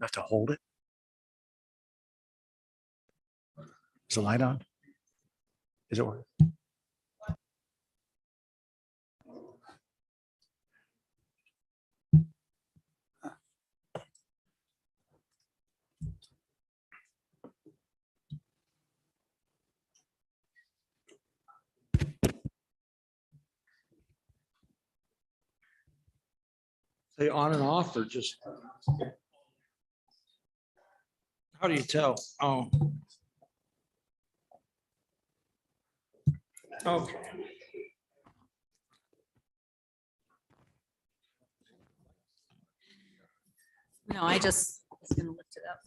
have to hold it. Is the light on? Is it working? Say on and off or just? How do you tell? Oh. Okay. No, I just was gonna lift it up.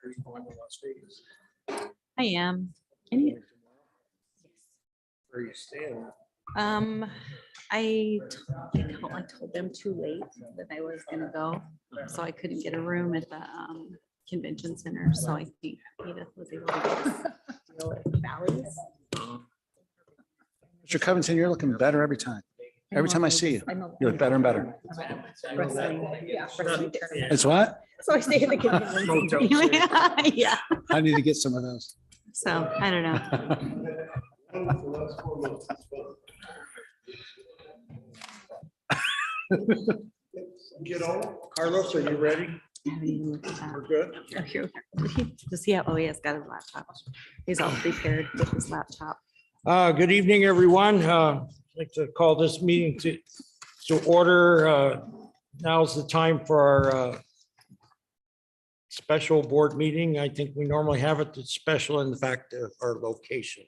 Are you going to Las Vegas? I am. Any- Where are you staying? I told them too late that I was gonna go, so I couldn't get a room at the convention center, so I think Edith was able to get us a deal at Bally's. Mr. Covington, you're looking better every time. Every time I see you, you look better and better. Wrestling, yeah, wrestling tournament. It's what? So I stay in the convention center. Yeah, I need to get some of those. so I don't know. Carlos, are you ready? I haven't even looked at that. We're good. Oh, here. Does he have, oh, he has got his laptop. He's all prepared with his laptop. Good evening, everyone. I'd like to call this meeting to order. Now's the time for our special board meeting. I think we normally have it. It's special in the fact of our location.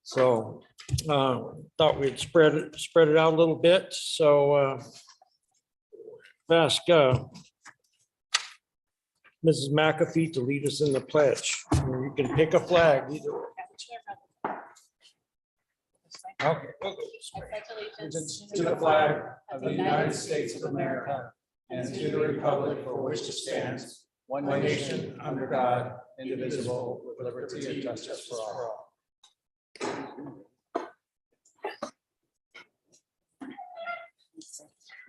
So thought we'd spread it out a little bit. So ask Mrs. McAfee to lead us in the pledge. Or you can pick a flag either way. Okay, we'll go this way. Allegiance to the flag of the United States of America and to the republic for which it stands, one nation under God, indivisible, with liberty and justice for all.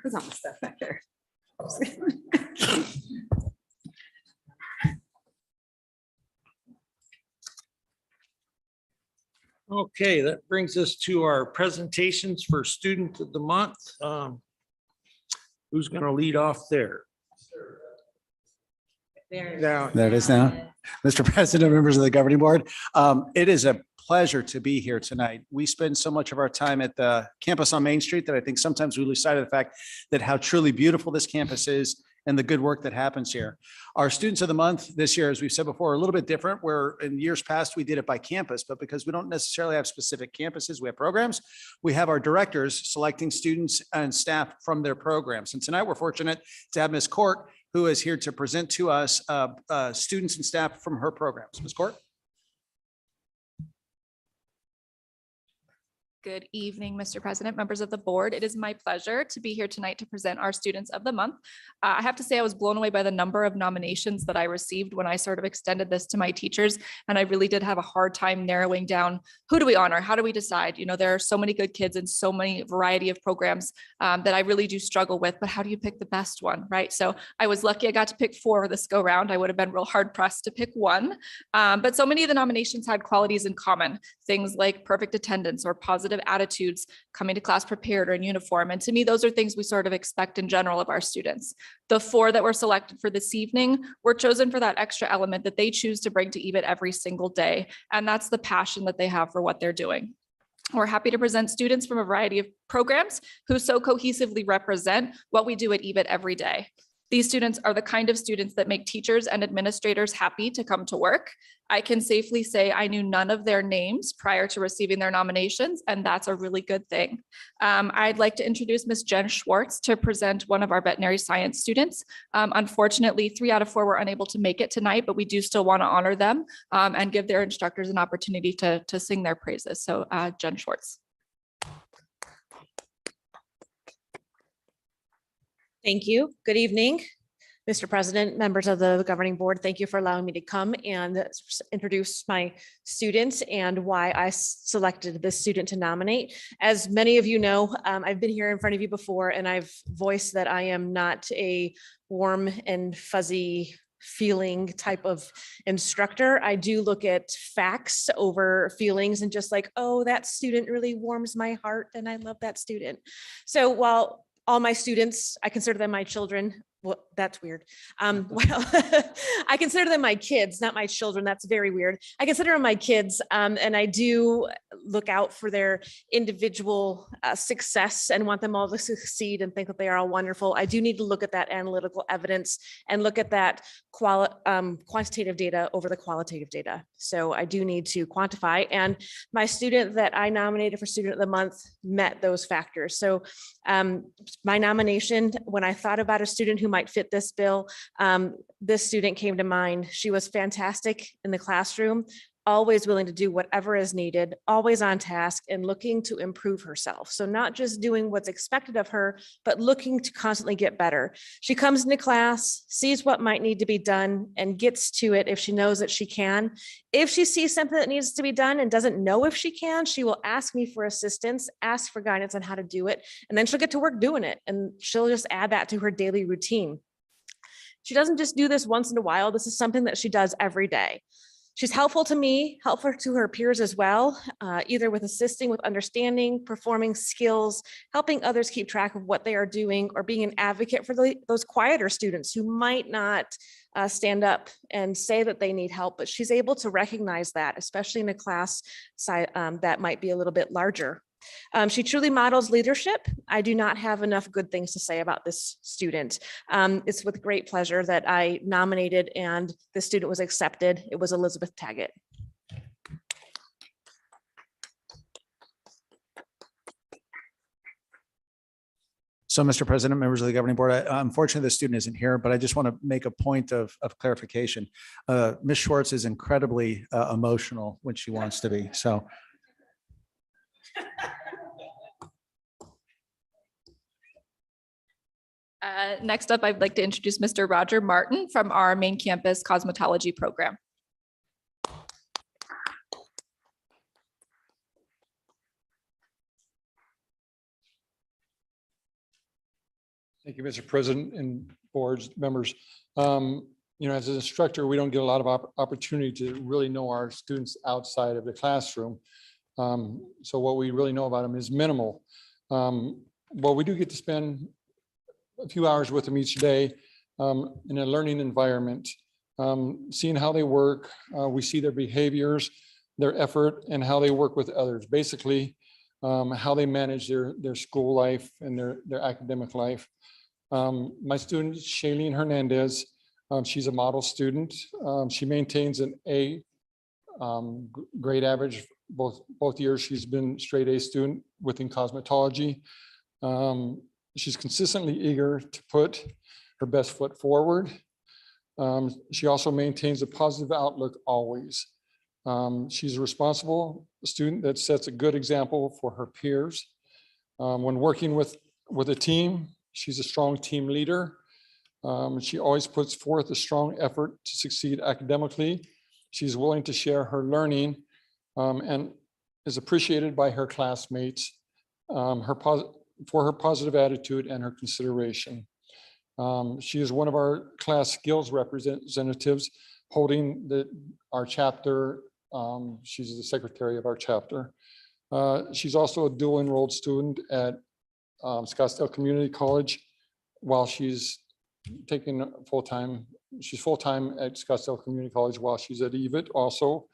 Who's on the stuff back there? Okay, that brings us to our presentations for Student of the Month. Who's going to lead off there? Now, There it is now. Mr. President, members of the governing board, it is a pleasure to be here tonight. We spend so much of our time at the campus on Main Street that I think sometimes we lose sight of the fact that how truly beautiful this campus is and the good work that happens here. Our Students of the Month this year, as we've said before, are a little bit different, where in years past we did it by campus, but because we don't necessarily have specific campuses, we have programs, we have our directors selecting students and staff from their programs. And tonight we're fortunate to have Ms. Court, who is here to present to us students and staff from her programs. Ms. Court? Good evening, Mr. President, members of the board. It is my pleasure to be here tonight to present our Students of the Month. I have to say I was blown away by the number of nominations that I received when I sort of extended this to my teachers. And I really did have a hard time narrowing down, who do we honor? How do we decide? You know, there are so many good kids and so many variety of programs that I really do struggle with, but how do you pick the best one, right? So I was lucky I got to pick 4 this go round. I would have been real hard pressed to pick 1. But so many of the nominations had qualities in common, things like perfect attendance or positive attitudes, coming to class prepared or in uniform. And to me, those are things we sort of expect in general of our students. The 4 that were selected for this evening were chosen for that extra element that they choose to bring to EVIT every single day. And that's the passion that they have for what they're doing. We're happy to present students from a variety of programs who so cohesively represent what we do at EVIT every day. These students are the kind of students that make teachers and administrators happy to come to work. I can safely say I knew none of their names prior to receiving their nominations, and that's a really good thing. I'd like to introduce Ms. Jen Schwartz to present one of our veterinary science students. Unfortunately, 3 out of 4 were unable to make it tonight, but we do still want to honor them and give their instructors an opportunity to sing their praises. So Jen Schwartz. Thank you. Good evening. Mr. President, members of the governing board, thank you for allowing me to come and introduce my student and why I selected this student to nominate. As many of you know, I've been here in front of you before and I've voiced that I am not a warm and fuzzy feeling type of instructor. I do look at facts over feelings and just like, oh, that student really warms my heart and I love that student. So while all my students, I consider them my children. Well, that's weird. Well, I consider them my kids, not my children. That's very weird. I consider them my kids, and I do look out for their individual success and want them all to succeed and think that they are all wonderful. I do need to look at that analytical evidence and look at that quantitative data over the qualitative data. So I do need to quantify. And my student that I nominated for Student of the Month met those factors. So my nomination, when I thought about a student who might fit this bill, this student came to mind. She was fantastic in the classroom, always willing to do whatever is needed, always on task and looking to improve herself. So not just doing what's expected of her, but looking to constantly get better. She comes into class, sees what might need to be done and gets to it if she knows that she can. If she sees something that needs to be done and doesn't know if she can, she will ask me for assistance, ask for guidance on how to do it, and then she'll get to work doing it. And she'll just add that to her daily routine. She doesn't just do this once in a while. This is something that she does every day. She's helpful to me, helpful to her peers as well, either with assisting with understanding, performing skills, helping others keep track of what they are doing, or being an advocate for those quieter students who might not stand up and say that they need help, but she's able to recognize that, especially in a class that might be a little bit larger. She truly models leadership. I do not have enough good things to say about this student. It's with great pleasure that I nominated and the student was accepted. It was Elizabeth Taggett. So, Mr. President, members of the governing board, unfortunately, the student isn't here, but I just want to make a point of clarification. Ms. Schwartz is incredibly emotional when she wants to be. So. Next up, I'd like to introduce Mr. Roger Martin from our main campus cosmetology program. Thank you, Mr. President and boards members. As an instructor, we don't get a lot of opportunity to really know our students outside of the classroom. So what we really know about them is minimal. Well, we do get to spend a few hours with them each day in a learning environment, seeing how they work. We see their behaviors, their effort, and how they work with others. Basically, how they manage their school life and their academic life. My student, Shailene Hernandez, she's a model student. She maintains an A grade average both years. She's been straight A student within cosmetology. She's consistently eager to put her best foot forward. She also maintains a positive outlook always. She's a responsible student that sets a good example for her peers. When working with a team, she's a strong team leader. She always puts forth a strong effort to succeed academically. She's willing to share her learning and is appreciated by her classmates for her positive attitude and her consideration. She is one of our class skills representatives holding our chapter. She's the secretary of our chapter. She's also a dual enrolled student at Scottsdale Community College while she's taking full-time. She's full-time at Scottsdale Community College while she's at EVIT also.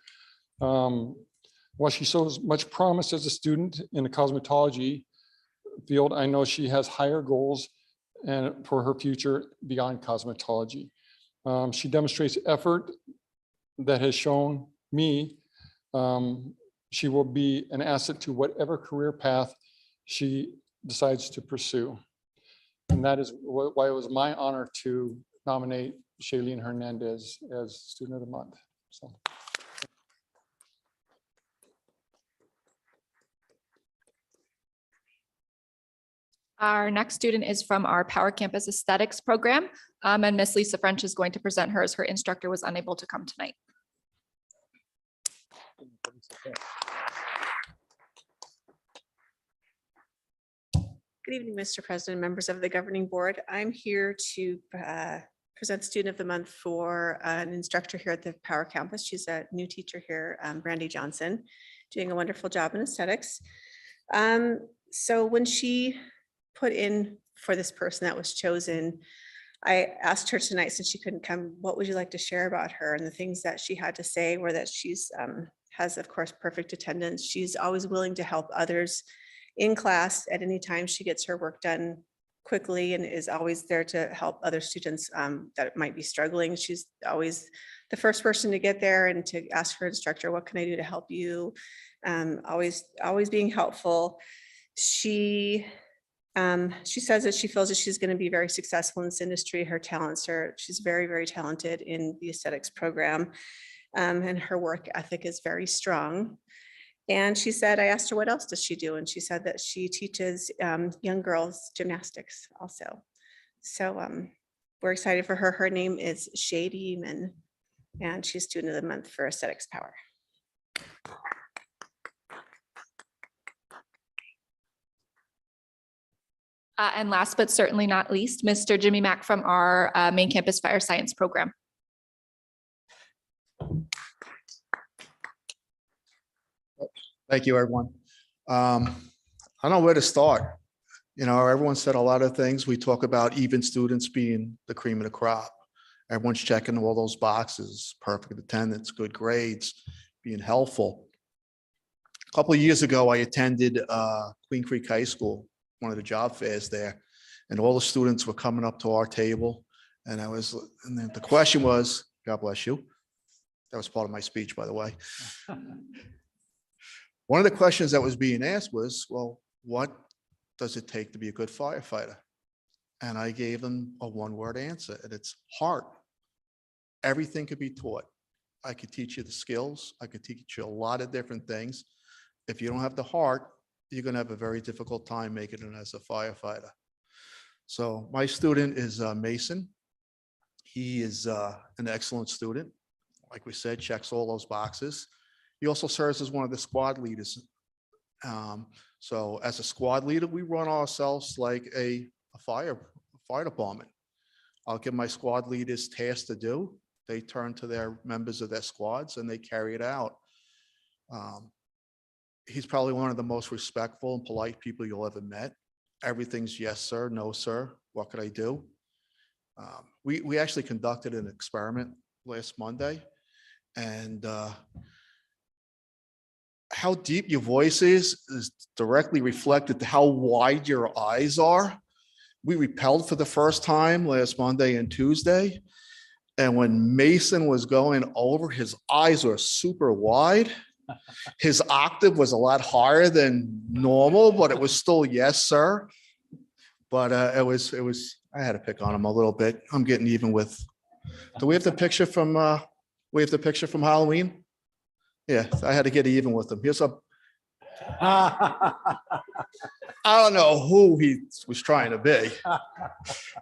While she shows much promise as a student in the cosmetology field, I know she has higher goals and for her future beyond cosmetology. She demonstrates effort that has shown me she will be an asset to whatever career path she decides to pursue. And that is why it was my honor to nominate Shailene Hernandez as Student of the Month. So. Our next student is from our Power Campus Aesthetics program, and Miss Lisa French is going to present her as her instructor was unable to come tonight. Good evening, Mr. President, members of the governing board. I'm here to present Student of the Month for an instructor here at the Power Campus. She's a new teacher here, Brandy Johnson, doing a wonderful job in aesthetics. So when she put in for this person that was chosen, I asked her tonight, since she couldn't come, what would you like to share about her? And the things that she had to say were that she's has, of course, perfect attendance. She's always willing to help others in class at any time. She gets her work done quickly and is always there to help other students that might be struggling. She's always the first person to get there and to ask her instructor, what can I do to help you? Always being helpful. She says that she feels that she's going to be very successful in this industry. Her talents are, she's very, very talented in the aesthetics program, and her work ethic is very strong. And she said, I asked her, what else does she do? And she said that she teaches young girls gymnastics also. So we're excited for her. Her name is Shady Eamon, and she's Student of the Month for Aesthetics Power. And last but certainly not least, Mr. Jimmy Mack from our main campus fire science program. Thank you, everyone. I don't know where to start. You know, everyone said a lot of things. We talk about even students being the cream of the crop. Everyone's checking all those boxes, perfect attendance, good grades, being helpful. A couple of years ago, I attended Queen Creek High School, one of the job fairs there, and all the students were coming up to our table. And then the question was, God bless you. That was part of my speech, by the way. One of the questions that was being asked was, well, what does it take to be a good firefighter? And I gave them a one-word answer, and it's heart. Everything could be taught. I could teach you the skills. I could teach you a lot of different things. If you don't have the heart, you're going to have a very difficult time making it as a firefighter. So my student is Mason. He is an excellent student. Like we said, checks all those boxes. He also serves as one of the squad leaders. So as a squad leader, we run ourselves like a fire department. I'll give my squad leaders tasks to do. They turn to their members of their squads and they carry it out. He's probably one of the most respectful and polite people you'll ever met. Everything's yes, sir, no, sir. What could I do? We actually conducted an experiment last Monday, and how deep your voice is directly reflected to how wide your eyes are. We repelled for the first time last Monday and Tuesday. And when Mason was going over, his eyes were super wide. His octave was a lot higher than normal, but it was still yes, sir. But it was, I had to pick on him a little bit. I'm getting even with, do we have the picture from, Halloween? Yeah, I had to get even with him. Here's I don't know who he was trying to be,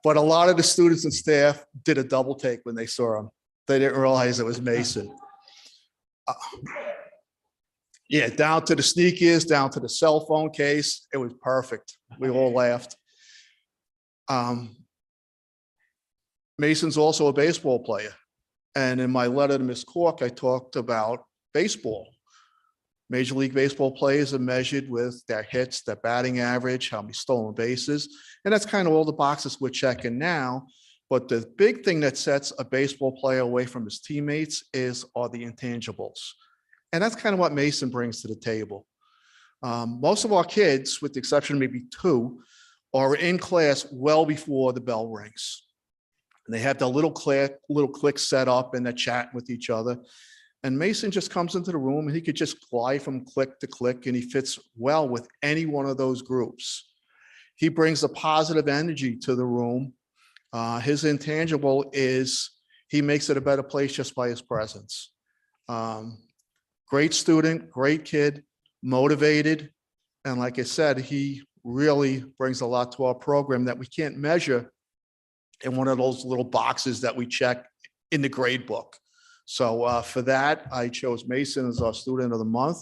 but a lot of the students and staff did a double take when they saw him. They didn't realize it was Mason. Yeah, down to the sneakers, down to the cell phone case. It was perfect. We all laughed. Mason's also a baseball player. And in my letter to Ms. Cork, I talked about baseball. Major League Baseball players are measured with their hits, their batting average, how many stolen bases. And that's kind of all the boxes we're checking now. But the big thing that sets a baseball player away from his teammates are the intangibles. And that's kind of what Mason brings to the table. Most of our kids, with the exception of maybe two, are in class well before the bell rings. And they have their little click set up and they're chatting with each other. And Mason just comes into the room and he could just glide from click to click and he fits well with any one of those groups. He brings a positive energy to the room. His intangible is he makes it a better place just by his presence. Great student, great kid, motivated. And like I said, he really brings a lot to our program that we can't measure in one of those little boxes that we check in the grade book. So for that, I chose Mason as our student of the month.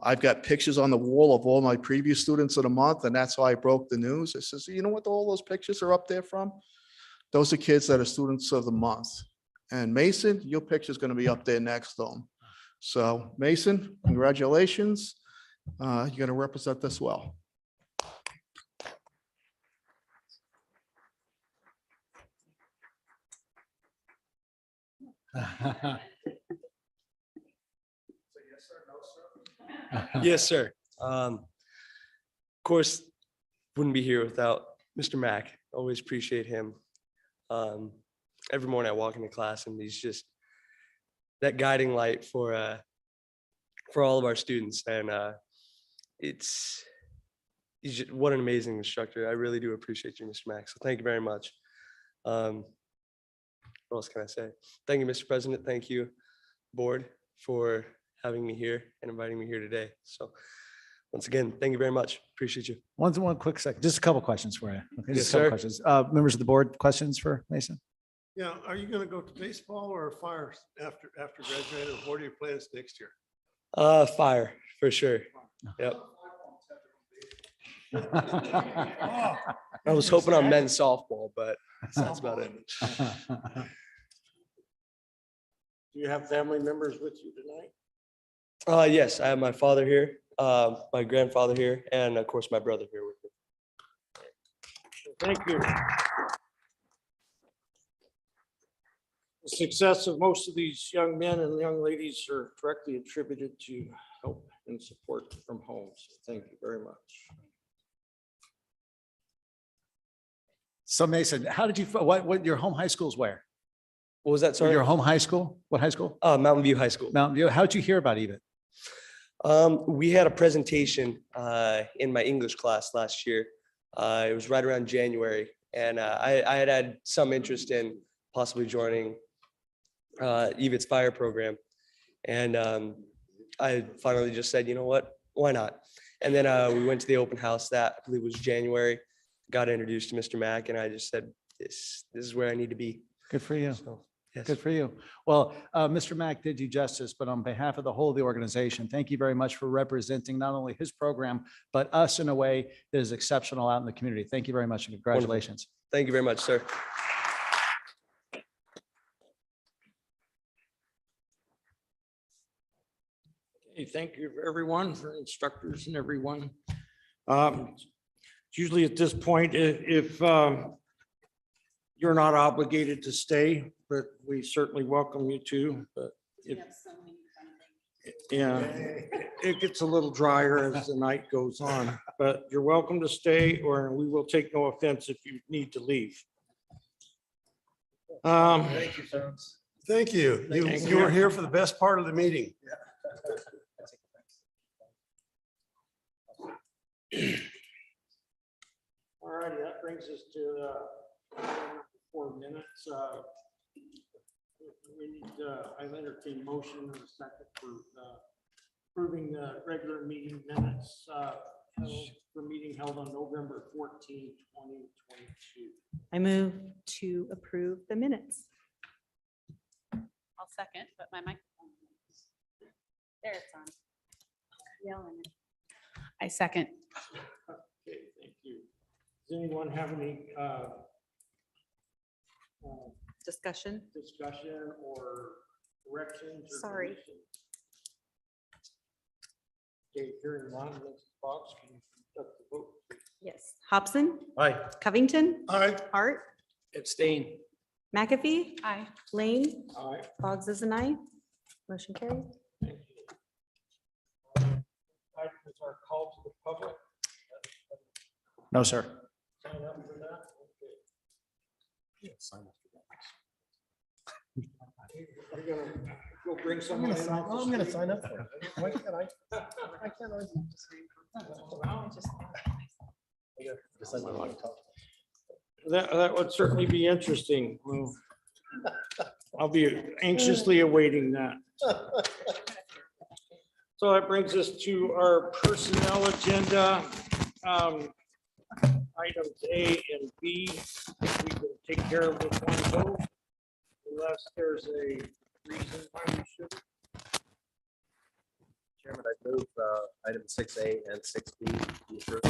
I've got pictures on the wall of all my previous students of the month, and that's how I broke the news. I says, you know what all those pictures are up there from? Those are kids that are students of the month. And Mason, your picture is going to be up there next to them. So Mason, congratulations. You're going to represent this well. Yes, sir. Of course, wouldn't be here without Mr. Mack. Always appreciate him. Every morning I walk into class and he's just that guiding light for all of our students. And he's just, what an amazing instructor. I really do appreciate you, Mr. Mack. So thank you very much. What else can I say? Thank you, Mr. President. Thank you, board, for having me here and inviting me here today. So once again, thank you very much. Appreciate you. One quick second, just a couple questions for you. Okay, Yes, just a couple sir. questions. Members of the board, questions for Mason? Yeah, are you gonna go to baseball or fire after graduating? What are your plans next year? Fire for sure. Yep. I was hoping on men's softball, but that's about it. Do you have family members with you tonight? Yes, I have my father here, my grandfather here, and of course my brother here with me. Thank you. The success of most of these young men and young ladies are directly attributed to help and support from home. So thank you very much. So Mason, how did you, what your home high school's where? What was that? Sorry. Your home high school? What high school? Mountain View High School. Mountain View. How'd you hear about EVIT? We had a presentation in my English class last year. It was right around January, and I had some interest in possibly joining EVIT's fire program. And I finally just said, you know what, why not? And then we went to the open house that I believe was January, got introduced to Mr. Mack, and I just said, this is where I need to be. Good for you. So, yes. Good for you. Well, Mr. Mack did you justice, but on behalf of the whole of the organization, thank you very much for representing not only his program, but us in a way that is exceptional out in the community. Thank you very much and congratulations. Thank you very much, sir. Okay, thank you everyone, for instructors and everyone. Usually at this point, if you're not obligated to stay, but we certainly welcome you to, but if, yeah, it gets a little drier as the night goes on, but you're welcome to stay, or we will take no offense if you need to leave. Thank you, sir. Thank you. You were here for the best part of the meeting. All righty, that brings us to 4 minutes. We need, I'll entertain motion in a second for approving the regular meeting minutes for meeting held on November 14, 2022. I move to approve the minutes. I'll second, but my microphone. There it's on. Yelling. I second. Okay, thank you. Does anyone have any Discussion. discussion or corrections? Or Sorry. deletions? Okay, hearing none, Mrs. Fox, can you conduct the vote? Yes. Hobson, Aye. Covington, All right. Hart, Abstain. McAfee. Aye. Lane, Aye. Boggs is an aye. Motion carried. Thank you. Item is our call to the public. No, sir. Sign up for that. Okay. Are you gonna go bring someone in? I'm gonna sign up for it. Why can't I? I can't always. That would certainly be interesting. Well, I'll be anxiously awaiting that. So that brings us to our personnel agenda. items A and B, we can take care of with one vote. Unless there's a reason why we should. Chairman, I move item 6A and 6B. be approved.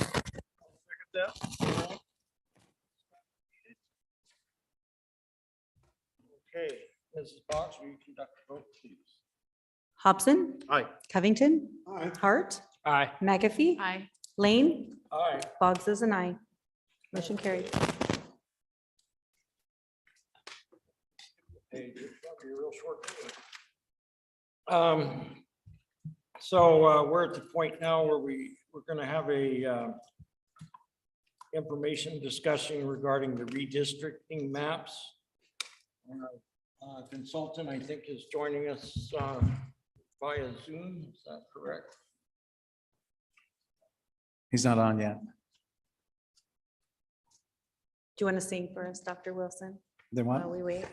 Okay, Mrs. Box, will you conduct the vote, please? Hobson. Aye. Covington. Aye. Hart. Aye. McAfee. Aye. Lane. Aye. Boggs is an aye. Motion carried. Hey, it's gonna be a real short meeting. So we're at the point now where we're gonna have a information discussion regarding the redistricting maps. Consultant, I think, is joining us via Zoom. Is that correct? He's not on yet. Do you want to sing for us, Dr. Wilson? Then what? While we wait,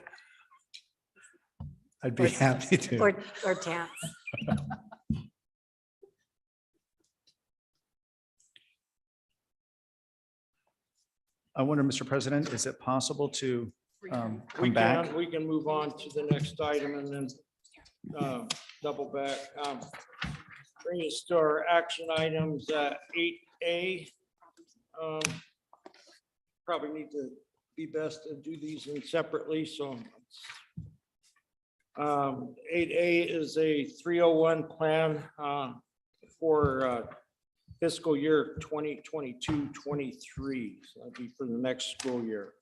I'd be happy to. or dance? I wonder, Mr. President, is it possible to We come back? can, we can move on to the next item and then double back. Bring us to our action items, 8A. Probably need to be best to do these in separately, so. 8A is a 301 plan for fiscal year 2022-23. So that'd be for the next school year.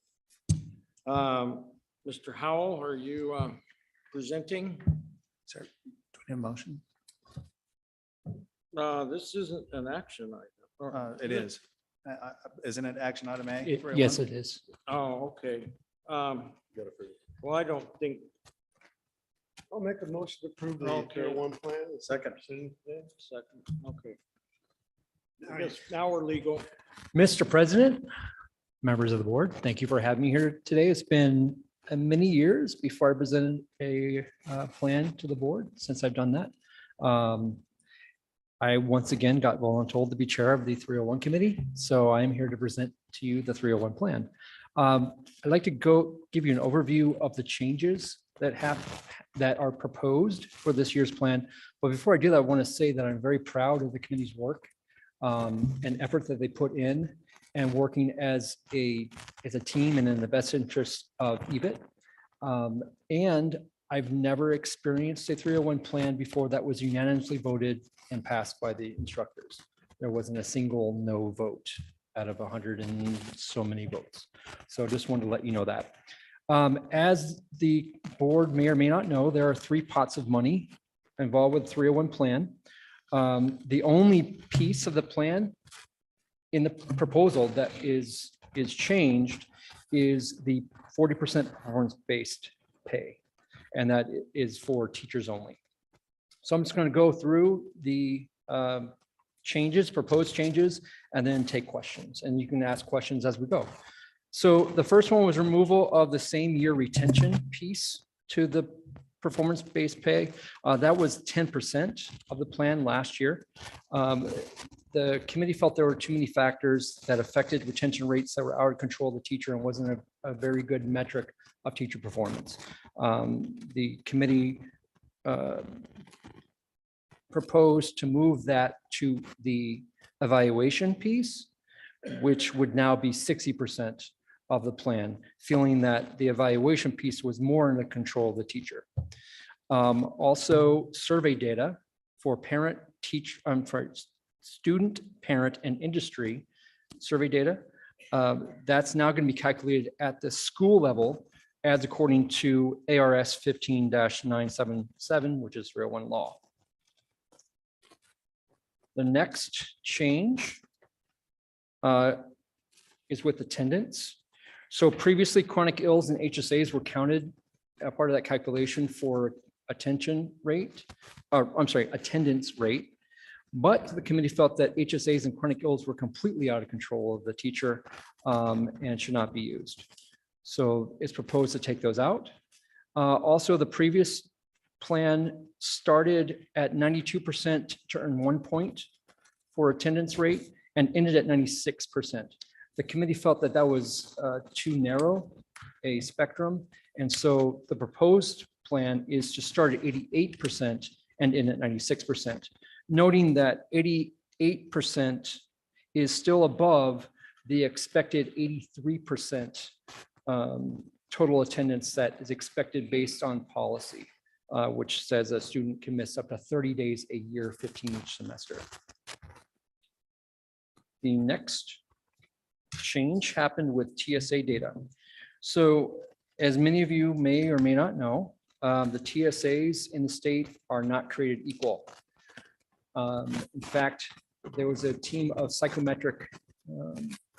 Mr. Howell, are you presenting? Sir, do we need a motion? This isn't an action item. or- It is. Isn't it action item A? Yes, it is. Oh, okay. Well, I don't think, I'll make a motion to approve the Okay. tier one plan. Second. second, okay. I guess now we're legal. Mr. President, members of the board, thank you for having me here today. It's been many years before I presented a plan to the board since I've done that. I once again got voluntold to be chair of the 301 committee, so I'm here to present to you the 301 plan. I'd like to give you an overview of the changes that are proposed for this year's plan. But before I do that, I want to say that I'm very proud of the committee's work and effort that they put in and working as a team and in the best interest of EVIT. And I've never experienced a 301 plan before that was unanimously voted and passed by the instructors. There wasn't a single no vote out of 100 and so many votes. So just wanted to let you know that. As the board may or may not know, there are 3 pots of money involved with 301 plan. The only piece of the plan in the proposal that is changed is the 40% performance-based pay. And that is for teachers only. So I'm just going to go through the proposed changes, and then take questions. And you can ask questions as we go. So the first one was removal of the same year retention piece to the performance-based pay. That was 10% of the plan last year. The committee felt there were too many factors that affected retention rates that were out of control of the teacher and wasn't a very good metric of teacher performance. The committee proposed to move that to the evaluation piece, which would now be 60% of the plan, feeling that the evaluation piece was more in the control of the teacher. Also, survey data for student, parent, and industry survey data. That's now going to be calculated at the school level as according to ARS 15-977, which is 301 law. The next change is with attendance. So previously, chronic ills and HSAs were counted a part of that calculation for attendance rate. But the committee felt that HSAs and chronic ills were completely out of control of the teacher and should not be used. So it's proposed to take those out. Also, the previous plan started at 92% to earn 1 point for attendance rate and ended at 96%. The committee felt that that was too narrow a spectrum. And so the proposed plan is to start at 88% and end at 96%, noting that 88% is still above the expected 83% total attendance that is expected based on policy, which says a student can miss up to 30 days a year, 15 each semester. The next change happened with TSA data. So as many of you may or may not know, the TSAs in the state are not created equal. In fact, there was a team of psychometric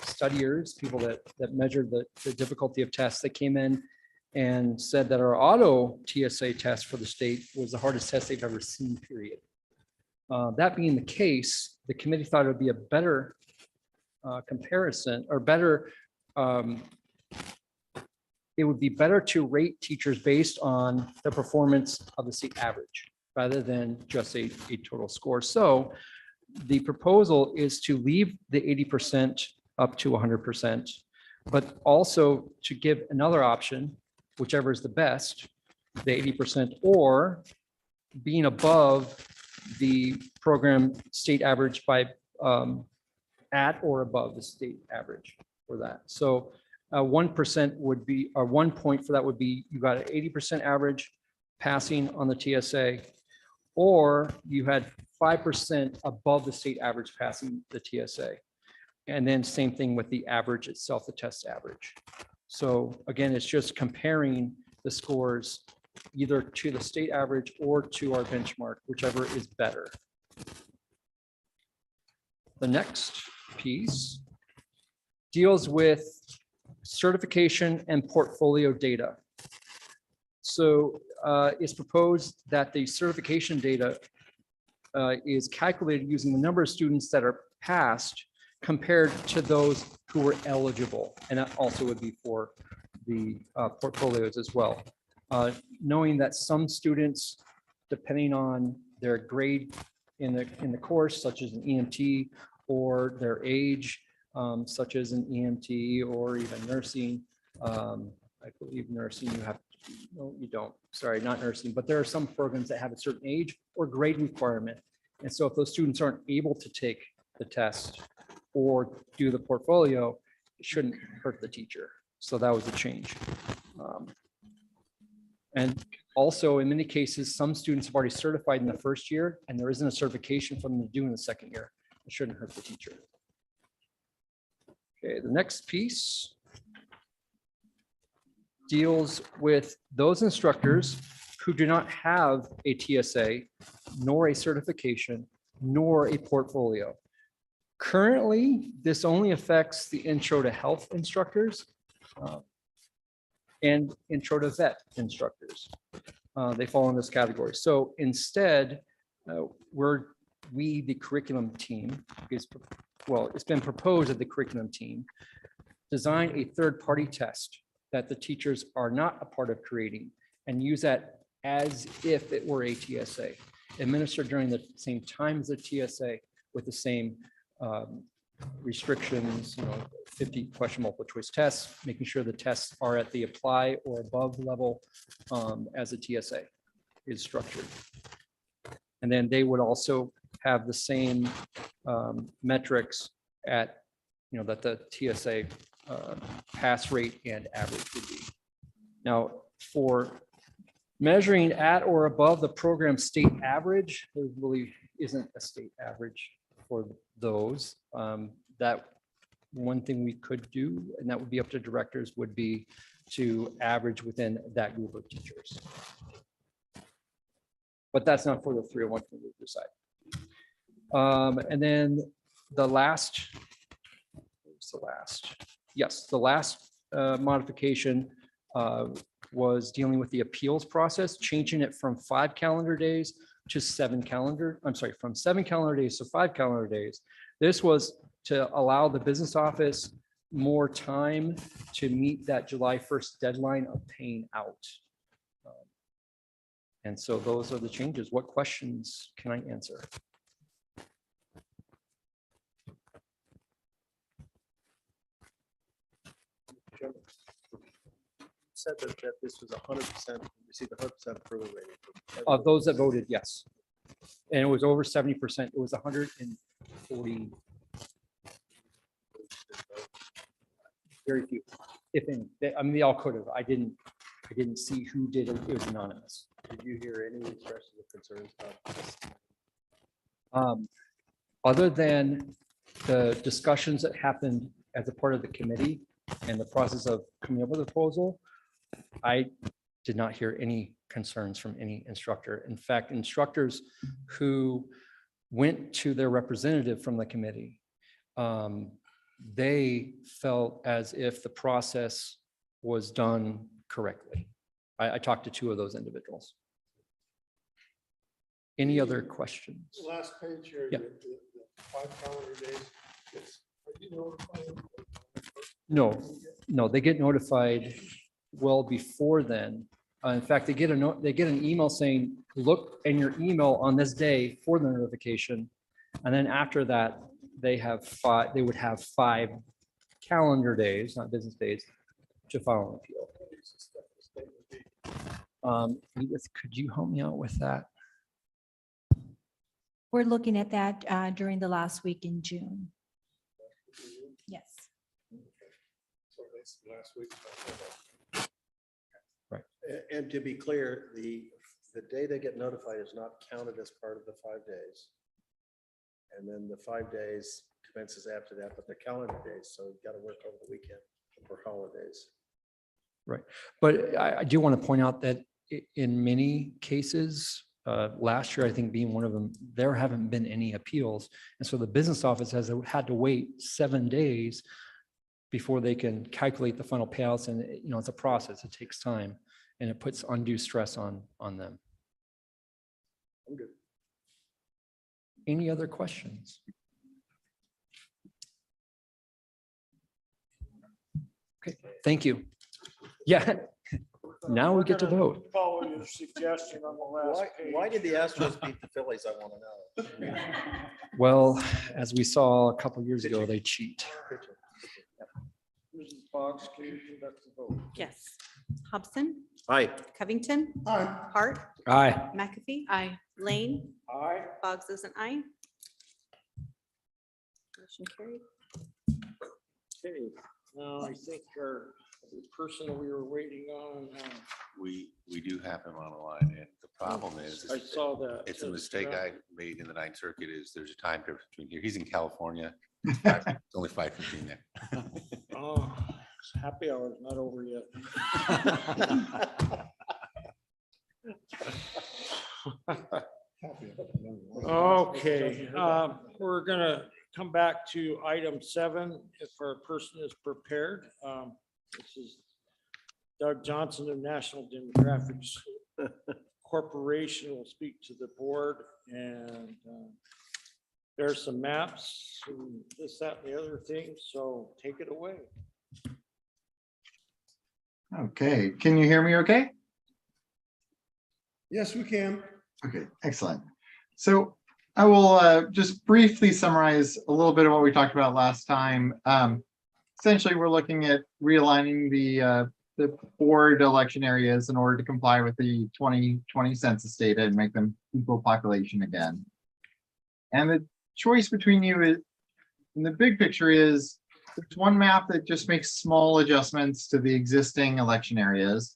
studiers, people that measured the difficulty of tests, that came in and said that our auto TSA test for the state was the hardest test they've ever seen, period. That being the case, the committee thought it would be a better comparison, or better, it would be better to rate teachers based on the performance of the state average rather than just a total score. So the proposal is to leave the 80% up to 100%, but also to give another option, whichever is the best, the 80%, or being above the program state average by at or above the state average for that. So 1% would be, or 1 point for that would be, you got an 80% average passing on the TSA, or you had 5% above the state average passing the TSA. And then same thing with the average itself, the test average. So again, it's just comparing the scores either to the state average or to our benchmark, whichever is better. The next piece deals with certification and portfolio data. So it's proposed that the certification data is calculated using the number of students that are passed compared to those who were eligible. And that also would be for the portfolios as well. Knowing that some students, depending on their grade in the course, such as an EMT, or their age, such as an EMT or even nursing, I believe nursing you have, no, you don't, sorry, not nursing, but there are some programs that have a certain age or grade requirement. And so if those students aren't able to take the test or do the portfolio, it shouldn't hurt the teacher. So that was a change. And also in many cases, some students have already certified in the first year and there isn't a certification for them to do in the second year. It shouldn't hurt the teacher. Okay, the next piece deals with those instructors who do not have a TSA, nor a certification, nor a portfolio. Currently, this only affects the intro to health instructors and intro to vet instructors. They fall in this category. So instead, the curriculum team is, well, it's been proposed that the curriculum team design a third-party test that the teachers are not a part of creating and use that as if it were a TSA, administered during the same time as the TSA with the same restrictions, 50 question multiple choice tests, making sure the tests are at the apply or above level as a TSA is structured. And then they would also have the same metrics at, that the TSA pass rate and average would be. Now, for measuring at or above the program state average, there really isn't a state average for those. That one thing we could do, and that would be up to directors, would be to average within that group of teachers. But that's not for the 301 committee to decide. And then the last, the last modification was dealing with the appeals process, changing it from 5 calendar days to 7 calendar, I'm sorry, from 7 calendar days to 5 calendar days. This was to allow the business office more time to meet that July 1st deadline of paying out. And so those are the changes. What questions can I answer? said that this was 100%, received 100% approval rating. from Of those that everyone. voted, yes. And it was over 70%. It was 140. Very few, if any. I mean, they all could have. I didn't see who did it. It was anonymous. Did you hear any expressions of concerns about this? Other than the discussions that happened as a part of the committee and the process of coming up with a proposal, I did not hear any concerns from any instructor. In fact, instructors who went to their representative from the committee, they felt as if the process was done correctly. I talked to two of those individuals. Any other questions? Last page here, Yeah. the 5 calendar days. Are you notifying? No, they get notified well before then. In fact, they get an email saying, look in your email on this day for the notification. And then after that, they would have 5 calendar days, not business days, to file an appeal. Edith, could you help me out with that? We're looking at that during the last week in June. Yes. So basically last week. And to be clear, the day they get notified is not counted as part of the 5 days. And then the 5 days commences after that, but the calendar days, so you've got to work over the weekend for holidays. Right. But I do want to point out that in many cases, last year, I think being one of them, there haven't been any appeals. And so the business office has had to wait 7 days before they can calculate the final payouts. And, it's a process. It takes time and it puts undue stress on them. I'm good. Any other questions? Okay, thank you. Yeah, now we get to vote. Follow your suggestion on the last page. Why did the Astros beat the Phillies? I want to know. Well, as we saw a couple years ago, they cheat. Mrs. Boggs, can you conduct the vote? Yes. Hobson, Aye. Covington, Aye. Hart, Aye. McAfee, Aye. Lane, Aye. Boggs is an aye. Motion carried. Okay, now I think our the person we were waiting on, We do have him on the line, and the problem is, I saw that. it's a mistake I made in the Ninth Circuit, is there's a time difference between here. He's in California. It's only 5:15 there. Oh, happy hour is not over yet. Okay, we're gonna come back to item 7, if our person is prepared. This is Doug Johnson of National Demographics Corporation will speak to the board, and there's some maps, and this, that, and the other thing, so take it away. Okay, can you hear me okay? Yes, we can. Okay, excellent. So I will just briefly summarize a little bit of what we talked about last time. Essentially, we're looking at realigning the board election areas in order to comply with the 2020 census data and make them equal population again. And the choice between you is, in the big picture, is there's one map that just makes small adjustments to the existing election areas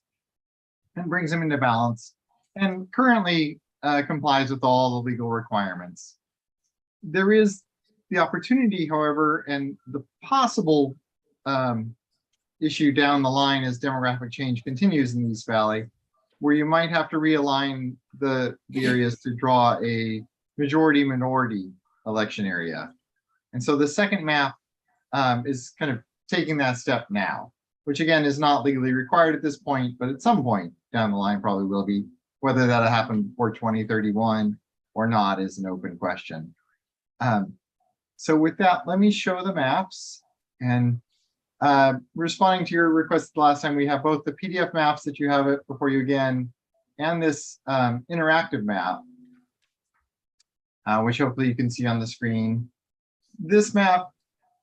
and brings them into balance, and currently complies with all the legal requirements. There is the opportunity, however, and the possible issue down the line as demographic change continues in East Valley, where you might have to realign the areas to draw a majority minority election area. And so the second map is kind of taking that step now, which again is not legally required at this point, but at some point down the line probably will be. Whether that'll happen before 2031 or not is an open question. So with that, let me show the maps. And responding to your request last time, we have both the PDF maps that you have it before you again, and this interactive map, which hopefully you can see on the screen. This map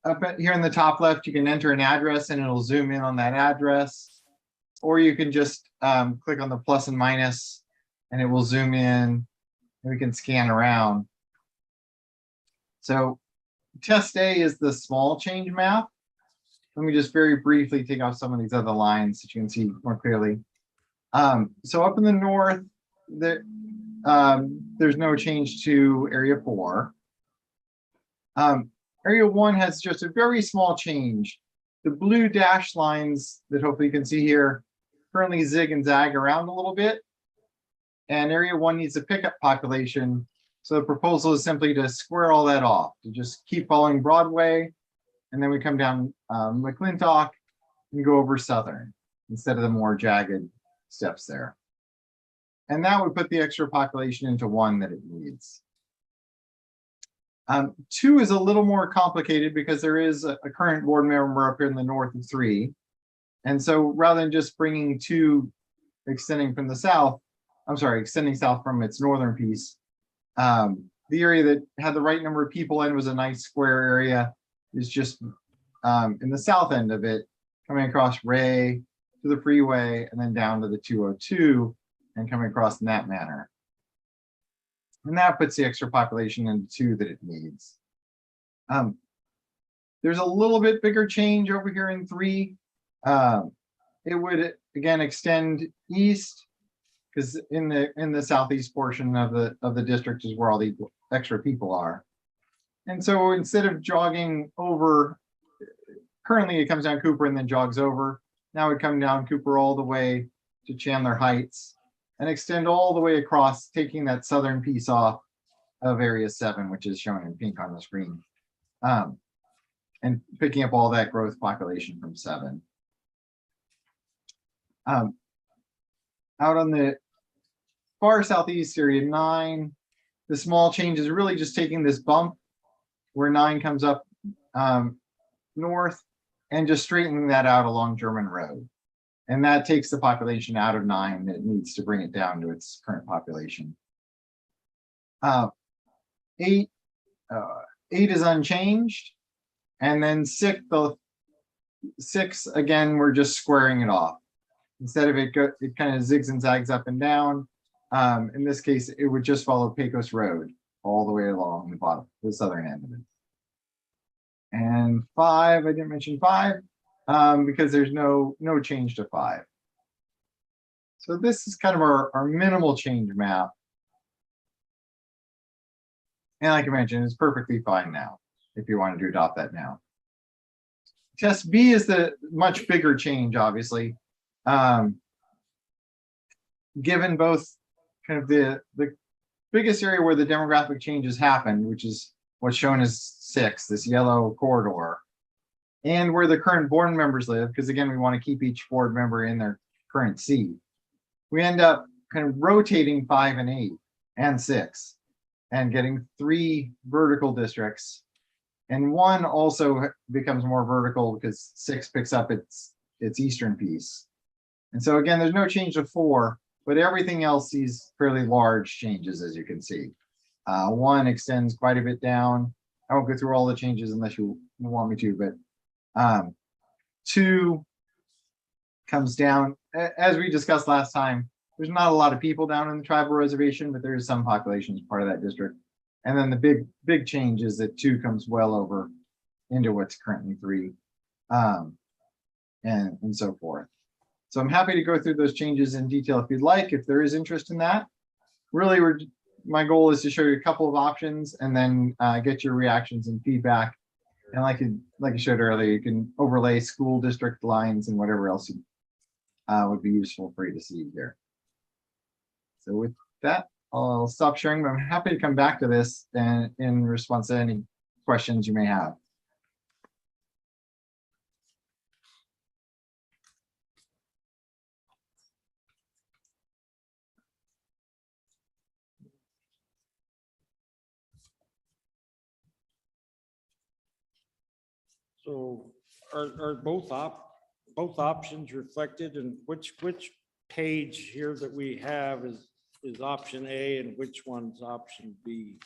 up here in the top left, you can enter an address and it'll zoom in on that address. or you can just click on the plus and minus and it will zoom in and we can scan around. So test A is the small change map. Let me just very briefly take off some of these other lines that you can see more clearly. So up in the north, there's no change to area 4. Area 1 has just a very small change. The blue dashed lines that hopefully you can see here currently zig and zag around a little bit. And area 1 needs a pickup population. So the proposal is simply to square all that off, to just keep following Broadway. And then we come down McClintock and go over Southern instead of the more jagged steps there. And that would put the extra population into 1 that it needs. 2 is a little more complicated because there is a current board member up here in the north of 3. And so rather than just bringing 2 extending from the south, extending south from its northern piece, the area that had the right number of people in was a nice square area, is just in the south end of it, coming across Ray to the freeway and then down to the 202 and coming across in that manner. And that puts the extra population into 2 that it needs. There's a little bit bigger change over here in 3. It would again extend east, because in the southeast portion of the district is where all the extra people are. And so instead of jogging over, currently it comes down Cooper and then jogs over. Now it come down Cooper all the way to Chandler Heights and extend all the way across, taking that southern piece off of area 7, which is shown in pink on the screen, and picking up all that growth population from 7. Out on the far southeast area 9, the small change is really just taking this bump where 9 comes up north and just straightening that out along German Road. And that takes the population out of 9. It needs to bring it down to its current population. 8 is unchanged. And then 6 again, we're just squaring it off. Instead of it kind of zigs and zags up and down. In this case, it would just follow Pecos Road all the way along the bottom, the southern end of it. And 5, I didn't mention 5 because there's no change to 5. So this is kind of our minimal change map. And like I mentioned, it's perfectly fine now if you wanted to adopt that now. Test B is the much bigger change, obviously. Given both kind of the biggest area where the demographic changes happened, which is what's shown as 6, this yellow corridor, and where the current board members live, because again, we want to keep each board member in their current seat. We end up kind of rotating 5 and 8 and 6 and getting 3 vertical districts. And 1 also becomes more vertical because 6 picks up its eastern piece. And so again, there's no change to 4, but everything else sees fairly large changes, as you can see. 1 extends quite a bit down. I won't go through all the changes unless you want me to, but 2 comes down. As we discussed last time, there's not a lot of people down in the tribal reservation, but there is some population as part of that district. And then the big change is that 2 comes well over into what's currently 3, and so forth. So I'm happy to go through those changes in detail if you'd like, if there is interest in that. Really, my goal is to show you a couple of options and then get your reactions and feedback. And like I showed earlier, you can overlay school district lines and whatever else would be useful for you to see here. So with that, I'll stop sharing, but I'm happy to come back to this and in response to any questions you may have. So are both options reflected, and which page here that we have is option A and which one's option B?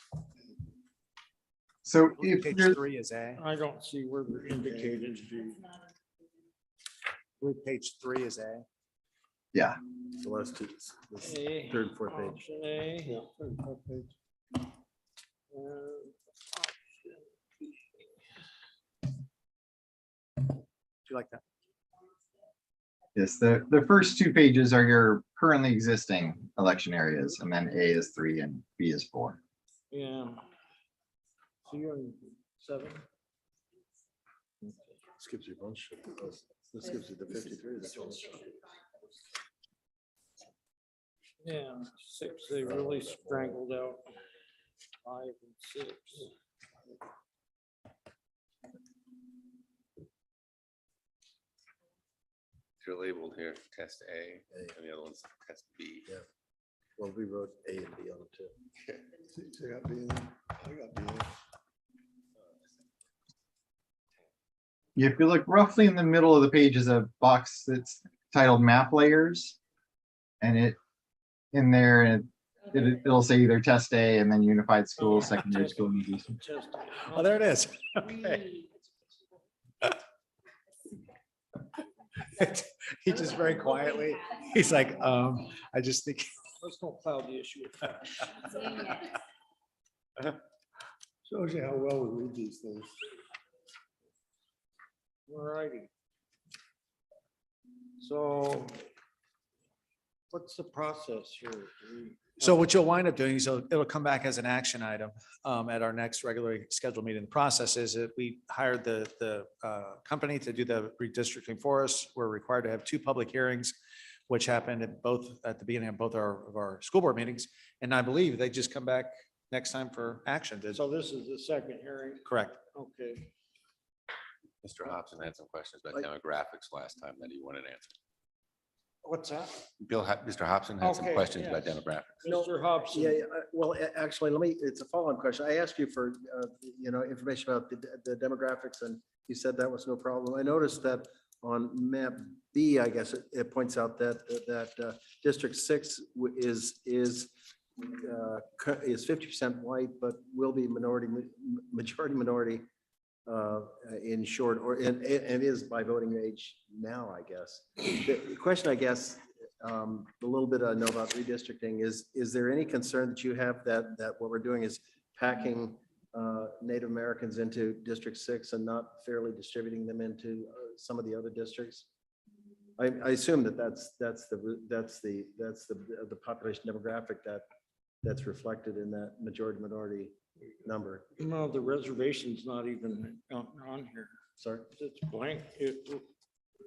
So if Page you're 3 is A. I don't see where they're indicated. Page 3 is A. Yeah. The last two, this A, third and fourth page. option A. Yeah, third and fourth page. and option B. Do you like that? Yes, the first two pages are your currently existing election areas, and then A is 3 and B is 4. Yeah. So you're on 7? This gives you a bunch. This gives you the 53. That's all. Yeah, 6, they really strangled out 5 and 6. They're labeled here, test A, and the other one's test B. Yeah. Well, we wrote A and B on it too. So I got B in there. I got B in there. If you look roughly in the middle of the page is a box that's titled map layers. And it in there, and it'll say either test A and then unified school, secondary school. and these. Just, Oh, there it is. Okay. He just very quietly, he's like, I just think. let's don't cloud the issue. Shows you how well we read these things. All righty. So what's the process here? Do we- So what you'll wind up doing is it'll come back as an action item at our next regularly scheduled meeting. The process is that we hired the company to do the redistricting for us. We're required to have 2 public hearings, which happened at the beginning of both of our school board meetings. And I believe they just come back next time for action. So this is the second hearing? Correct. Okay. Mr. Hobson had some questions about demographics last time that he wanted answered. What's that? Mr. Hobson had some Okay, questions about yes. demographics. Mr. Hobson. Yeah, well, actually, it's a follow-on question. I asked you for, information about the demographics, and you said that was no problem. I noticed that on map B, I guess it points out that District 6 is 50% white, but will be majority minority in short, and is by voting age now, I guess. The question, I guess, the little bit I know about redistricting is there any concern that you have that what we're doing is packing Native Americans into District 6 and not fairly distributing them into some of the other districts? I assume that's the population demographic that's reflected in that majority minority number. No, the reservation's not even on here. Sorry, It's blank.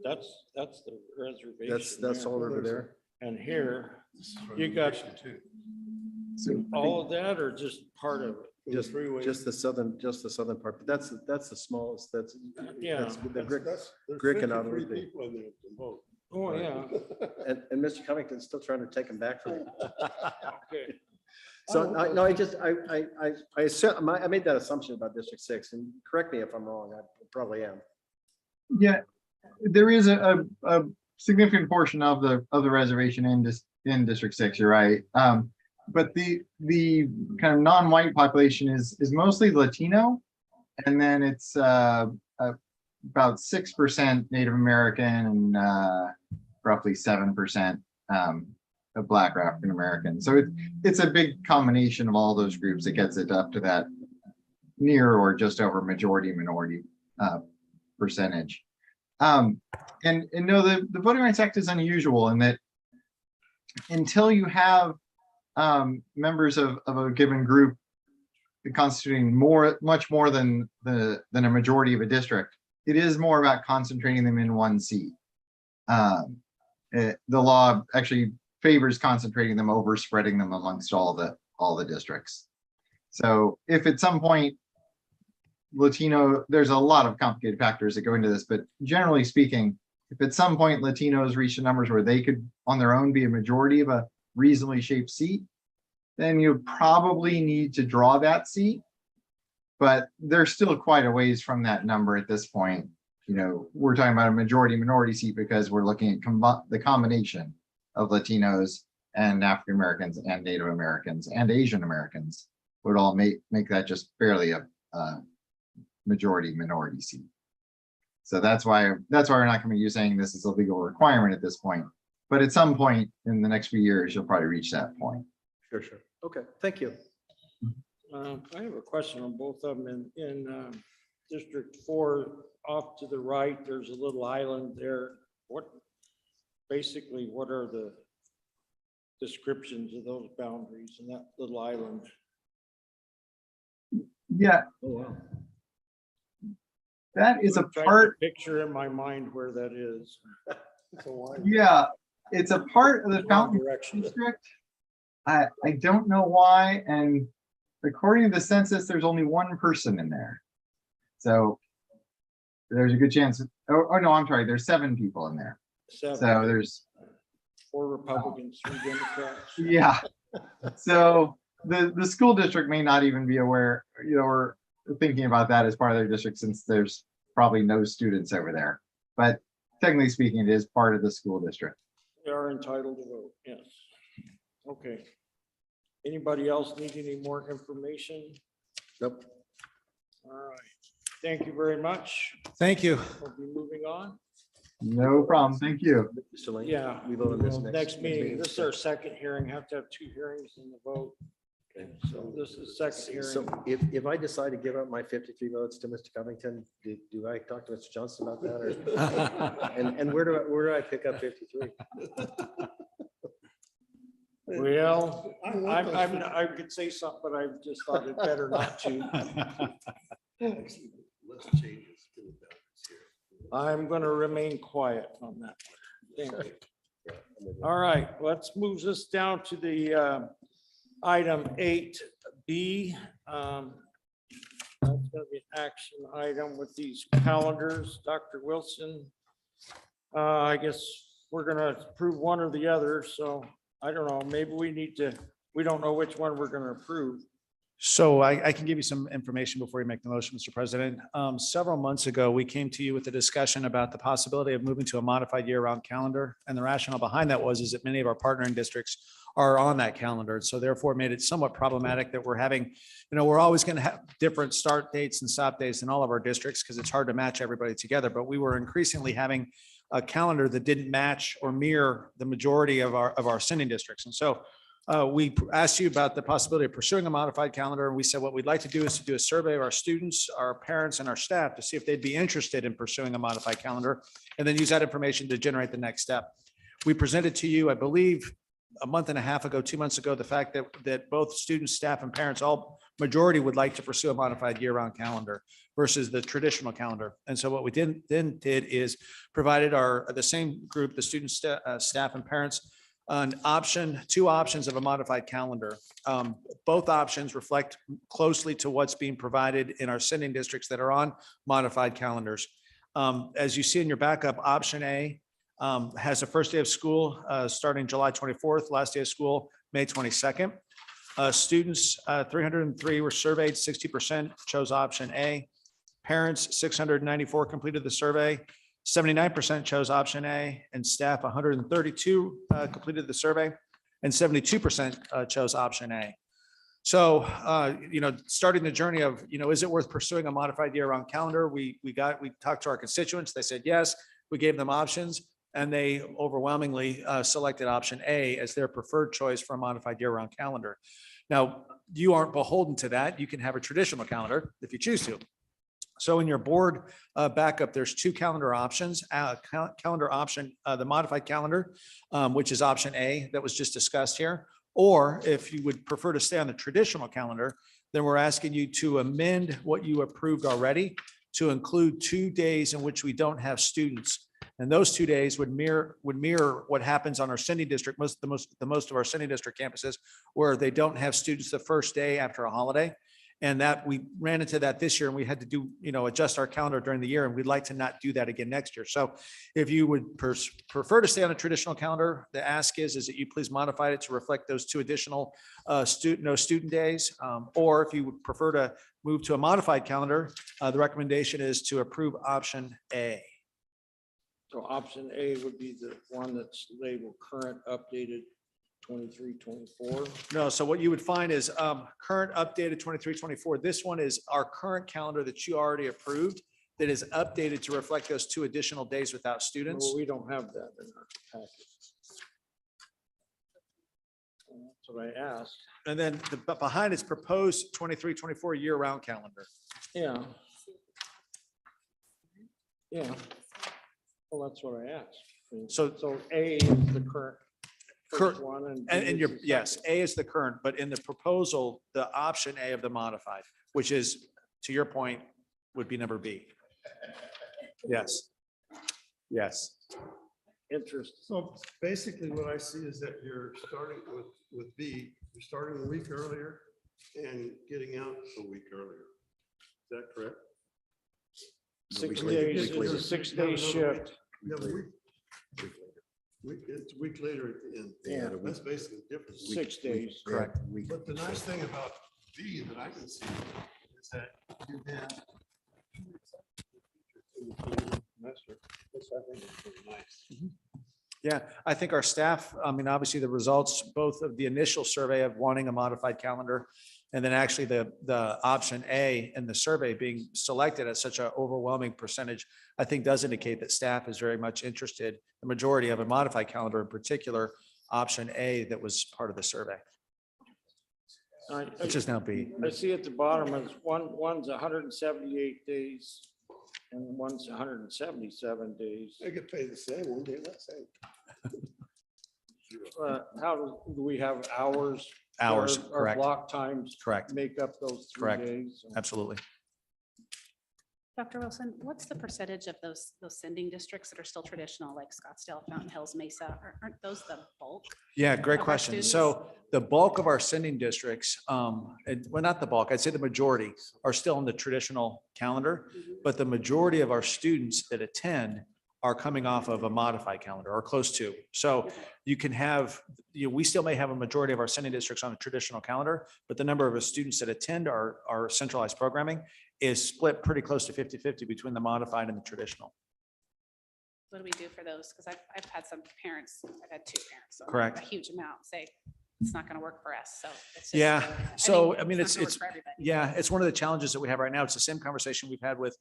That's the reservation. that's there. all over there. And here, you got all of that or just part of it? Just the southern part, but that's the smallest, Yeah. that's the Grick There's and 53 Ottawa. people in there to vote. Oh, yeah. And Mr. Covington's still trying to take him back from me. Okay. So, no, I assume, I made that assumption about District 6, and correct me if I'm wrong, I probably am. Yeah, there is a significant portion of the reservation in District 6, you're right. But the kind of non-white population is mostly Latino, and then it's about 6% Native American and roughly 7% of Black or African American. So it's a big combination of all those groups that gets it up to that near or just over majority minority percentage. And no, the Voting Rights Act is unusual in that until you have members of a given group constituting much more than a majority of a district, it is more about concentrating them in one seat. The law actually favors concentrating them over spreading them amongst all the districts. So if at some point Latino, there's a lot of complicated factors that go into this, but generally speaking, if at some point Latinos reach the numbers where they could on their own be a majority of a reasonably shaped seat, then you probably need to draw that seat. But they're still quite a ways from that number at this point. You know, we're talking about a majority minority seat because we're looking at the combination of Latinos and African Americans and Native Americans and Asian Americans would all make that just barely a majority minority seat. So that's why we're not going to be saying this is a legal requirement at this point. But at some point in the next few years, you'll probably reach that point. Sure, sure. Okay, thank you. I have a question on both of them. In District 4, off to the right, there's a little island there. What are the descriptions of those boundaries in that little island? Yeah, Oh, wow. that is a I'm trying to part. Picture in my mind where that is. Yeah, it's a part of the Wrong Fountain direction. District. I don't know why, and according to the census, there's only one person in there. So there's a good chance, oh no, I'm sorry, there's 7 people in there. 7. So there's, 4 Republicans, 3 Democrats. yeah. So the school district may not even be aware, or thinking about that as part of their district, since there's probably no students over there. But technically speaking, it is part of the school district. They are entitled to vote, yes. Okay. Anybody else need any more information? Nope. All right. Thank you very much. Thank you. We'll be moving on. No problem. Thank you. Mr. Lane? Yeah. We vote on this Next meeting. This is our second hearing. Have to have 2 hearings and the vote. Okay. So this is second So hearing. if I decide to give up my 53 votes to Mr. Covington, do I talk to Mr. Johnson about that? Or and where do I pick up 53? Well, I could say something, but I just thought it better not to. I'm going to remain quiet on that. Thank you. All right, let's move this down to the item 8B. That's going to be an action item with these calendars. Dr. Wilson, I guess we're going to approve one or the other. So I don't know, maybe we don't know which one we're going to approve. So I can give you some information before you make the motion, Mr. President. Several months ago, we came to you with a discussion about the possibility of moving to a modified year-round calendar. And the rationale behind that is that many of our partnering districts are on that calendar. So therefore made it somewhat problematic that we're having, we're always going to have different start dates and stop dates in all of our districts because it's hard to match everybody together. But we were increasingly having a calendar that didn't match or mirror the majority of our sending districts. And so we asked you about the possibility of pursuing a modified calendar. And we said, what we'd like to do is to do a survey of our students, our parents, and our staff to see if they'd be interested in pursuing a modified calendar, and then use that information to generate the next step. We presented to you, I believe, a month and a half ago, 2 months ago, the fact that both students, staff, and parents, all majority would like to pursue a modified year-round calendar versus the traditional calendar. And so what we did is provided the same group, the students, staff, and parents, two options of a modified calendar. Both options reflect closely to what's being provided in our sending districts that are on modified calendars. As you see in your backup, option A has a first day of school starting July 24th, last day of school, May 22nd. Students, 303 were surveyed, 60% chose option A. Parents, 694 completed the survey. 79% chose option A, and staff 132 completed the survey, and 72% chose option A. So, starting the journey of, is it worth pursuing a modified year-round calendar? We talked to our constituents. They said yes. We gave them options, and they overwhelmingly selected option A as their preferred choice for a modified year-round calendar. Now, you aren't beholden to that. You can have a traditional calendar if you choose to. So in your board backup, there's 2 calendar options. Calendar option, the modified calendar, which is option A that was just discussed here. Or if you would prefer to stay on the traditional calendar, then we're asking you to amend what you approved already to include 2 days in which we don't have students. And those 2 days would mirror what happens on our sending district, the most of our sending district campuses, where they don't have students the first day after a holiday. And that we ran into that this year, and we had to do, adjust our calendar during the year, and we'd like to not do that again next year. So if you would prefer to stay on a traditional calendar, the ask is that you please modify it to reflect those 2 additional student days. Or if you would prefer to move to a modified calendar, the recommendation is to approve option A. So option A would be the one that's labeled current updated 23-24. No, so what you would find is current updated 23-24. This one is our current calendar that you already approved that is updated to reflect those 2 additional days without students. Well, we don't have that in our package. That's what I asked. And then but behind it's proposed 23-24 year-round calendar. Yeah. Yeah. Well, that's what I asked. So A is the current. Current- first one and. And, B and is you're, the yes, second. A is the current, but in the proposal, the option A of the modified, which is, to your point, would be number B. Yes. Yes. Interest. So basically what I see is that you're starting with B, you're starting a week earlier and getting out a week earlier. Is that correct? 6 week days, later. it's a 6-day shift. You have a week. It's a week later at the end. Yeah. That's basically the difference. 6 days. Correct. But the nice thing about B that I can see is that you have. Semester, which I think is pretty nice. Yeah, I think our staff, I mean, obviously the results, both of the initial survey of wanting a modified calendar and then actually the option A in the survey being selected at such an overwhelming percentage, I think does indicate that staff is very much interested, the majority of a modified calendar, in particular, option A that was part of the survey, which is now B. I see at the bottom is one's 178 days and one's 177 days. They get paid the same, one day less. How do we have hours? Hours, Our correct. block times Correct. make up those 3 Correct. days. Absolutely. Dr. Wilson, what's the percentage of those sending districts that are still traditional, like Scottsdale, Fountain Hills, Mesa? Aren't those the bulk? Yeah, great of our question. students? So the bulk of our sending districts, well, not the bulk, I'd say the majority are still in the traditional calendar, but the majority of our students that attend are coming off of a modified calendar or close to. So you can have, we still may have a majority of our sending districts on a traditional calendar, but the number of students that attend our centralized programming is split pretty close to 50-50 between the modified and the traditional. What do we do for those? Because I've had some parents, I've had 2 parents. so Correct. A huge amount say it's not going to work for us. So it's just, Yeah, so think I mean, not it's, gonna work for everybody. yeah, it's one of the challenges that we have right now. It's the same conversation we've had with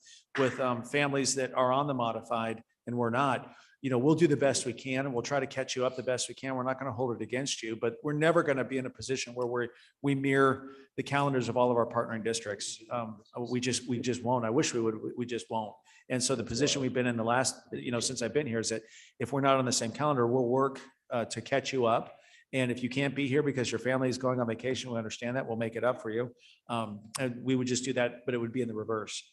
families that are on the modified and we're not. We'll do the best we can and we'll try to catch you up the best we can. We're not going to hold it against you, but we're never going to be in a position where we mirror the calendars of all of our partnering districts. We just won't. I wish we would, we just won't. And so the position we've been in the last, since I've been here is that if we're not on the same calendar, we'll work to catch you up. And if you can't be here because your family is going on vacation, we understand that. We'll make it up for you. And we would just do that, but it would be in the reverse.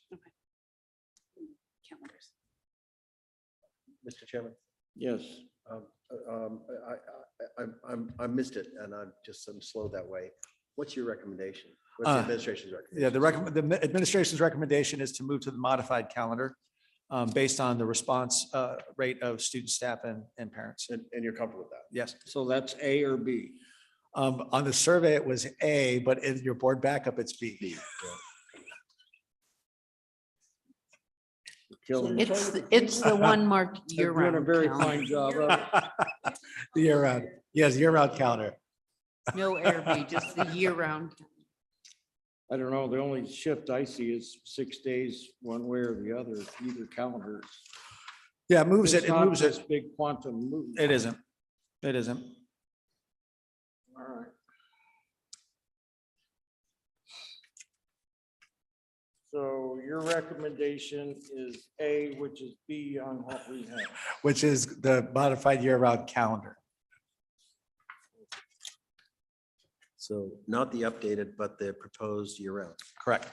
Calendars. Mr. Chairman, Yes. I missed it and I'm slow that way. What's your recommendation? What's the administration's recommendation? Yeah, the administration's recommendation is to move to the modified calendar based on the response rate of student, staff, and parents. And you're comfortable with that? Yes. So that's A or B. On the survey, it was A, but in your board backup, it's B. It's the one marked year You're doing a round. very fine job of it. The year round. Yes, year round calendar. No AirB, just the year round. I don't know, the only shift I see is 6 days, one way or the other, either calendar. Yeah, it moves it. It's It not moves this it. big quantum move. It isn't. It isn't. All right. So your recommendation is A, which is B on what we have. Which is the modified year round calendar. So not the updated, but the proposed year round. Correct.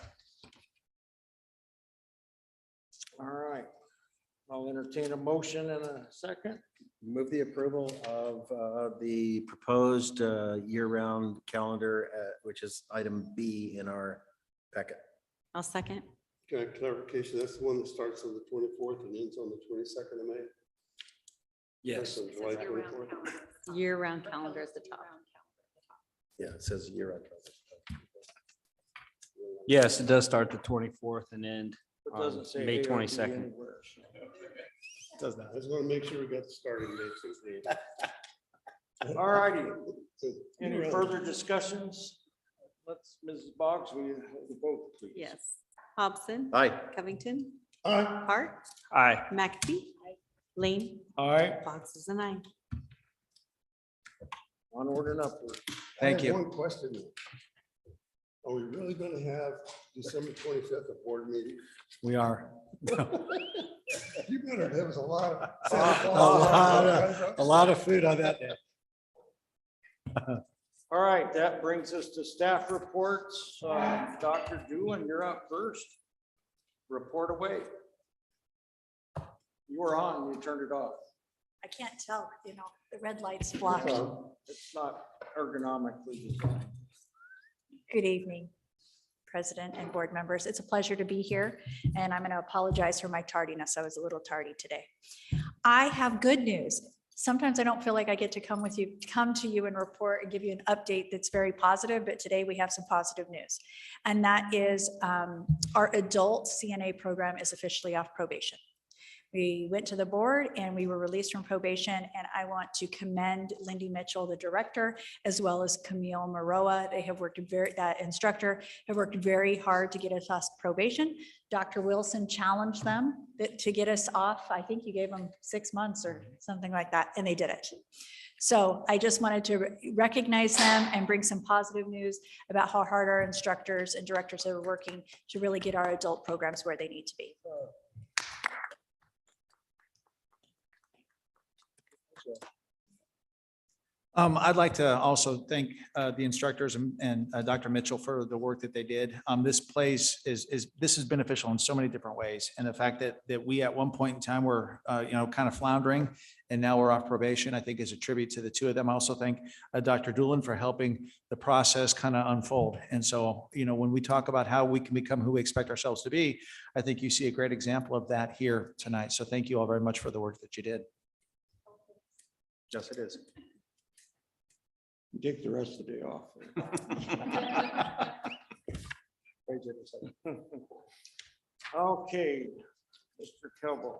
All right. I'll entertain a motion in a second. Move the approval of the proposed year-round calendar, which is item B in our packet. I'll second. Can I have clarification? That's the one that starts on the 24th and ends on the 22nd of May? Yes. That's on July 24th. Year round calendar at the top. Yeah, it says year-round. Yes, it does start the 24th and end It doesn't say May A or B 22nd. anywhere. Does not. I just want to make sure we got the starting dates. All righty. Any further discussions? Let's, Mrs. Boggs, we vote, please. Yes. Hobson. Aye. Covington. Aye. Hart. Aye. McAfee. Lane. All right, Fox is an aye. onward and upward. Thank I have you. one question. Are we really going to have December 25th, a board meeting? We are. You better, there was a lot of. A lot of food on that day. All right, that brings us to staff reports. Dr. Doolin, you're up first. Report away. You were on, you turned it off. I can't tell, the red light's blocked. It's not ergonomically designed. Good evening, President and board members. It's a pleasure to be here, and I'm going to apologize for my tardiness. I was a little tardy today. I have good news. Sometimes I don't feel like I get to come to you and report and give you an update that's very positive, but today we have some positive news. And that is our adult CNA program is officially off probation. We went to the board and we were released from probation, and I want to commend Lindy Mitchell, the director, as well as Camille Maroa. They have worked that instructor have worked very hard to get us off probation. Dr. Wilson challenged them to get us off. I think you gave them 6 months or something like that, and they did it. So I just wanted to recognize them and bring some positive news about how hard our instructors and directors are working to really get our adult programs where they need to be. I'd like to also thank the instructors and Dr. Mitchell for the work that they did. This place this is beneficial in so many different ways. And the fact that we at one point in time were, kind of floundering, and now we're off probation, I think is a tribute to the two of them. I also thank Dr. Doolin for helping the process kind of unfold. And so, when we talk about how we can become who we expect ourselves to be, I think you see a great example of that here tonight. So thank you all very much for the work that you did. Yes, it is. Take the rest of the day off. Okay, Mr. Kelbo.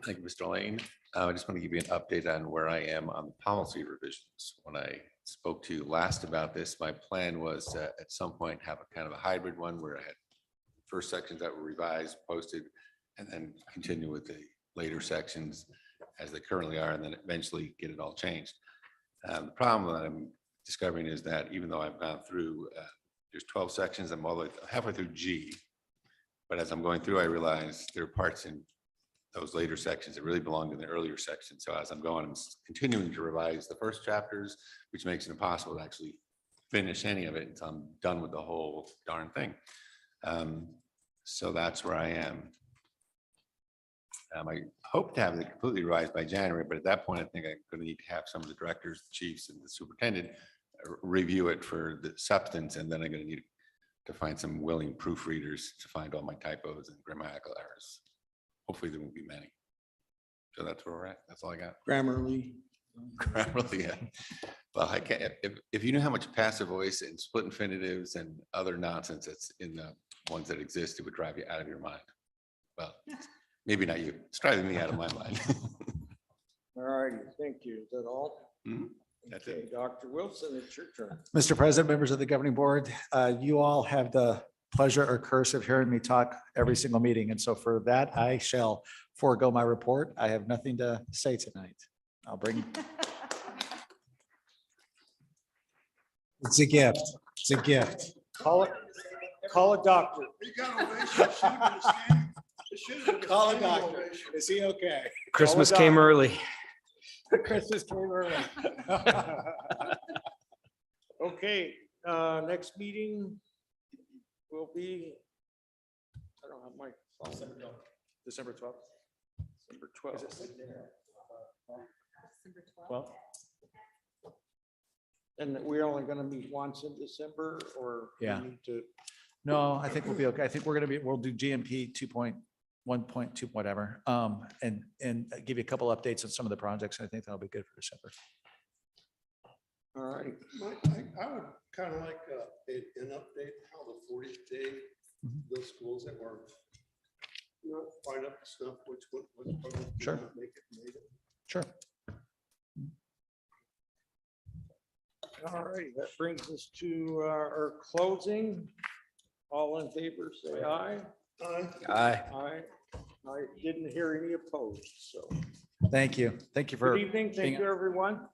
Thank you, Mr. Lane. I just want to give you an update on where I am on the policy revisions. When I spoke to you last about this, my plan was to at some point have a kind of a hybrid one where I had first sections that were revised, posted, and then continue with the later sections as they currently are, and then eventually get it all changed. The problem that I'm discovering is that even though I've gone through, there's 12 sections, I'm all the way halfway through G. But as I'm going through, I realize there are parts in those later sections that really belong in the earlier sections. So as I'm going, I'm continuing to revise the first chapters, which makes it impossible to actually finish any of it until I'm done with the whole darn thing. So that's where I am. I hope to have it completely revised by January, but at that point, I think I'm going to need to have some of the directors, the chiefs, and the superintendent review it for the substance, and then I'm going to need to find some willing proofreaders to find all my typos and grammatical errors. Hopefully, there won't be many. So that's where we're at. That's all I got. Grammarly. Grammarly, yeah. Well, I can't. If you know how much passive voice and split infinitives and other nonsense that's in the ones that exist, it would drive you out of your mind. Well. Maybe not you. It's driving me out of my mind. All righty, thank you. Is that all? That's Okay, it. Dr. Wilson, it's your turn. Mr. President, members of the governing board, you all have the pleasure or curse of hearing me talk every single meeting. And so for that, I shall forego my report. I have nothing to say tonight. I'll bring. It's a gift. It's a gift. Call a doctor. You got ovation. It should have been a standing- it should have been a Call a standing doctor. ovation. Is he okay? Christmas came early. Christmas came early. Okay, next meeting will be, I don't have my phone. December 12th. December 12th. Well, And we're only going to meet once in December, or? we Yeah. need to? no, I think we'll be okay. I think we'll do GMP 2.1.2, whatever. And give you a couple updates on some of the projects. I think that'll be good for December. All right. I would kind of like an update how the 40th day, those schools that were, find out stuff, which would Sure. make it. Sure. All right, that brings us to our closing. All in favor, say aye. Aye. Aye. I didn't hear any opposed, so. Thank you. Thank you for. Good evening. Thank being- you, everyone.